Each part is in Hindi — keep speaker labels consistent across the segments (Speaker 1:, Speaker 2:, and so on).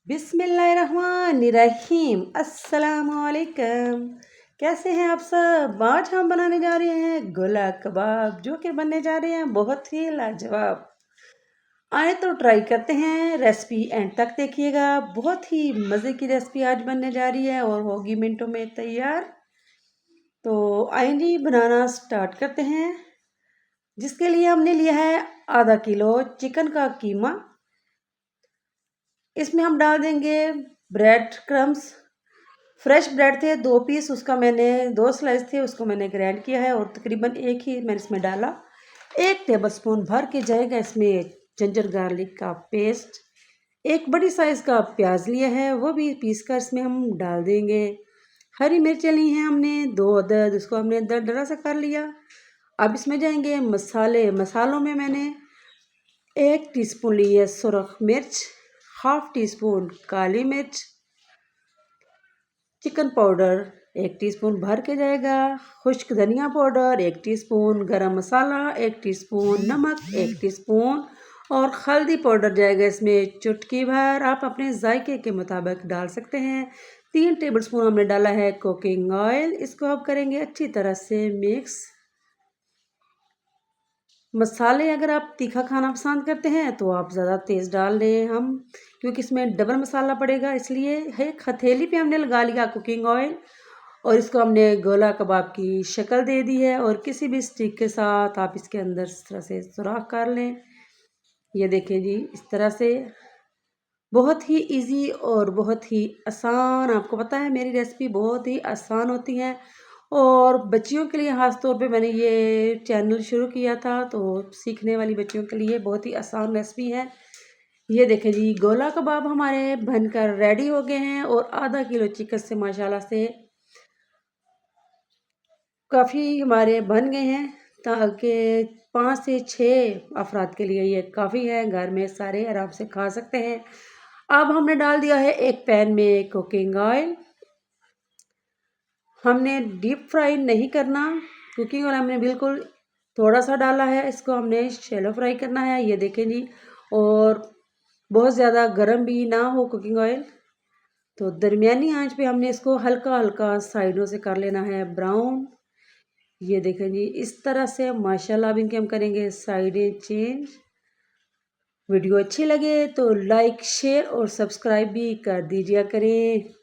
Speaker 1: बिस्मिल्लाहिर्रहमानिर्रहीम। अस्सलामुअलैकुम। कैसे हैं आप सब। आज हम बनाने जा रहे हैं गोला कबाब, जो कि बनने जा रहे हैं बहुत ही लाजवाब। आए तो ट्राई करते हैं, रेसिपी एंड तक देखिएगा। बहुत ही मज़े की रेसिपी आज बनने जा रही है और होगी मिनटों में तैयार। तो आए जी, बनाना स्टार्ट करते हैं। जिसके लिए हमने लिया है आधा किलो चिकन का कीमा। इसमें हम डाल देंगे ब्रेड क्रम्स। फ्रेश ब्रेड थे 2 पीस, उसका मैंने 2 स्लाइस थे, उसको मैंने ग्राइंड किया है और तकरीबन एक ही मैंने इसमें डाला। 1 टेबलस्पून भर के जाएगा इसमें जिंजर गार्लिक का पेस्ट। एक बड़ी साइज़ का प्याज लिया है, वो भी पीस कर इसमें हम डाल देंगे। हरी मिर्चें ली हैं हमने 2 अदद, उसको हमने दरदरा सा कर लिया। अब इसमें जाएंगे मसाले। मसालों में मैंने 1 टीस्पून ली है सुरख मिर्च, हाफ टी स्पून काली मिर्च, चिकन पाउडर 1 टीस्पून भर के जाएगा, खुश्क धनिया पाउडर 1 टीस्पून, गरम मसाला 1 टीस्पून, नमक 1 टीस्पून और हल्दी पाउडर जाएगा इसमें चुटकी भर। आप अपने जायके के मुताबिक डाल सकते हैं। 3 टेबलस्पून हमने डाला है कुकिंग ऑयल। इसको अब करेंगे अच्छी तरह से मिक्स। मसाले अगर आप तीखा खाना पसंद करते हैं तो आप ज़्यादा तेज़ डाल दें, हम क्योंकि इसमें डबल मसाला पड़ेगा, इसलिए एक हथेली पे हमने लगा लिया कुकिंग ऑयल और इसको हमने गोला कबाब की शक्ल दे दी है। और किसी भी स्टिक के साथ आप इसके अंदर इस तरह से सुराख कर लें। ये देखें जी, इस तरह से। बहुत ही इजी और बहुत ही आसान। आपको पता है मेरी रेसिपी बहुत ही आसान होती है और बच्चियों के लिए ख़ास तौर पे मैंने ये चैनल शुरू किया था, तो सीखने वाली बच्चियों के लिए बहुत ही आसान रेसिपी है। ये देखें जी, गोला कबाब हमारे बनकर रेडी हो गए हैं और आधा किलो चिकन से माशाल्लाह से काफ़ी हमारे बन गए हैं, ताकि 5 से 6 अफराद के लिए ये काफ़ी है। घर में सारे आराम से खा सकते हैं। अब हमने डाल दिया है एक पैन में कुकिंग ऑयल। हमने डीप फ्राई नहीं करना, कुकिंग ऑयल हमने बिल्कुल थोड़ा सा डाला है। इसको हमने शैलो फ्राई करना है, ये देखें जी। और बहुत ज़्यादा गर्म भी ना हो कुकिंग ऑयल, तो दरमियानी आंच पे हमने इसको हल्का हल्का साइडों से कर लेना है ब्राउन। ये देखें जी, इस तरह से माशाल्लाह। अब इनके हम करेंगे साइडें चेंज। वीडियो अच्छी लगे तो लाइक शेयर और सब्सक्राइब भी कर दीजिए करें।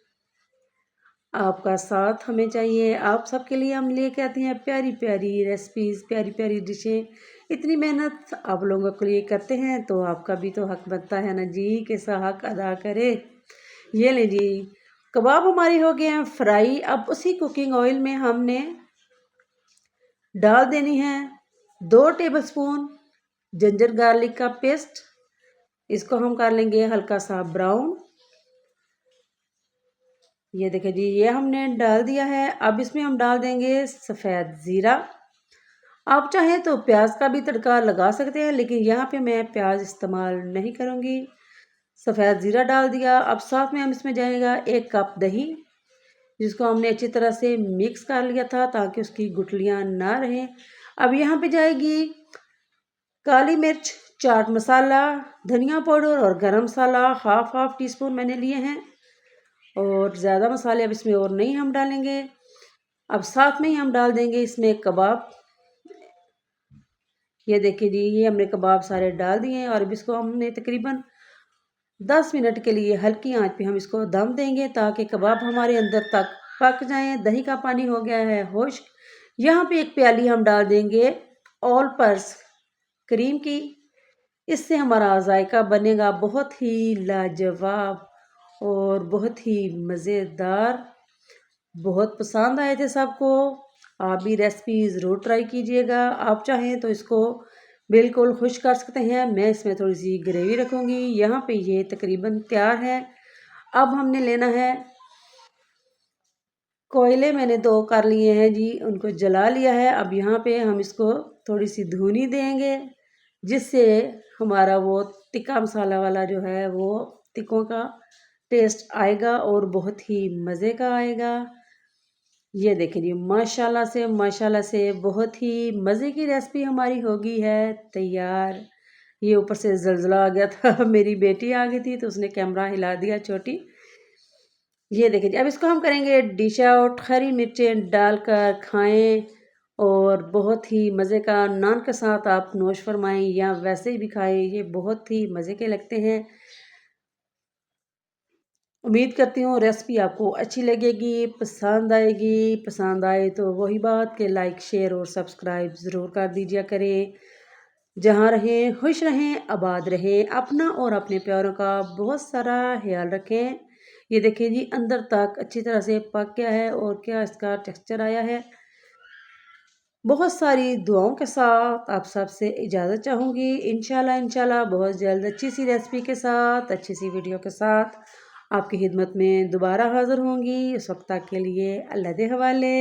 Speaker 1: आपका साथ हमें चाहिए। आप सबके लिए हम लेके आते हैं प्यारी प्यारी रेसिपीज़, प्यारी प्यारी डिशें। इतनी मेहनत आप लोगों के लिए करते हैं तो आपका भी तो हक बनता है ना जी, कि सा हक अदा करे। ये ले जी, कबाब हमारे हो गए हैं फ्राई। अब उसी कुकिंग ऑयल में हमने डाल देनी है 2 टेबलस्पून जिंजर गार्लिक का पेस्ट। इसको हम कर लेंगे हल्का सा ब्राउन। ये देखें जी, ये हमने डाल दिया है। अब इसमें हम डाल देंगे सफ़ेद ज़ीरा। आप चाहें तो प्याज का भी तड़का लगा सकते हैं, लेकिन यहाँ पे मैं प्याज इस्तेमाल नहीं करूँगी। सफ़ेद ज़ीरा डाल दिया। अब साथ में हम इसमें जाएगा 1 कप दही, जिसको हमने अच्छी तरह से मिक्स कर लिया था ताकि उसकी गुठलियाँ ना रहें। अब यहाँ पे जाएगी काली मिर्च, चाट मसाला, धनिया पाउडर और गरम मसाला हाफ हाफ टी स्पून मैंने लिए हैं। और ज़्यादा मसाले अब इसमें और नहीं हम डालेंगे। अब साथ में ही हम डाल देंगे इसमें कबाब। ये देखिए जी, ये हमने कबाब सारे डाल दिए हैं और अब इसको हमने तकरीबन 10 मिनट के लिए हल्की आंच पे हम इसको दम देंगे, ताकि कबाब हमारे अंदर तक पक जाएं। दही का पानी हो गया है खुश्क। यहाँ पे 1 प्याली हम डाल देंगे ऑल पर्स क्रीम की। इससे हमारा जायका बनेगा बहुत ही लाजवाब और बहुत ही मज़ेदार। बहुत पसंद आए थे सबको। आप भी रेसिपी ज़रूर ट्राई कीजिएगा। आप चाहें तो इसको बिल्कुल खुश कर सकते हैं। मैं इसमें थोड़ी सी ग्रेवी रखूँगी। यहाँ पे ये तकरीबन तैयार है। अब हमने लेना है कोयले, मैंने 2 कर लिए हैं जी, उनको जला लिया है। अब यहाँ पे हम इसको थोड़ी सी धुनी देंगे, जिससे हमारा वो तिक्का मसाला वाला जो है वो तिक्कों का टेस्ट आएगा और बहुत ही मज़े का आएगा। ये देखें जी, माशाल्लाह से बहुत ही मज़े की रेसिपी हमारी होगी है तैयार। ये ऊपर से ज़लज़ला आ गया था मेरी बेटी आ गई थी तो उसने कैमरा हिला दिया छोटी। ये देखिए जी, अब इसको हम करेंगे डिश आउट, हरी मिर्चें डालकर खाएँ और बहुत ही मज़े का नान के साथ आप नोश फरमाएँ या वैसे ही भी खाएँ, ये बहुत ही मज़े के लगते हैं। उम्मीद करती हूँ रेसिपी आपको अच्छी लगेगी, पसंद आएगी। पसंद आए तो वही बात कि लाइक, शेयर और सब्सक्राइब ज़रूर कर दीजिए करें। जहाँ रहें खुश रहें, आबाद रहें, अपना और अपने प्यारों का बहुत सारा ख्याल रखें। ये देखिए जी, अंदर तक अच्छी तरह से पक गया है और क्या इसका टेक्सचर आया है। बहुत सारी दुआओं के साथ आप सबसे इजाज़त चाहूँगी। इंशाल्लाह इंशाल्लाह बहुत जल्द अच्छी सी रेसिपी के साथ, अच्छी सी वीडियो के साथ आपकी खिदमत में दोबारा हाज़िर होंगी। उस वक़्त तक के लिए अल्लाह दे हवाले।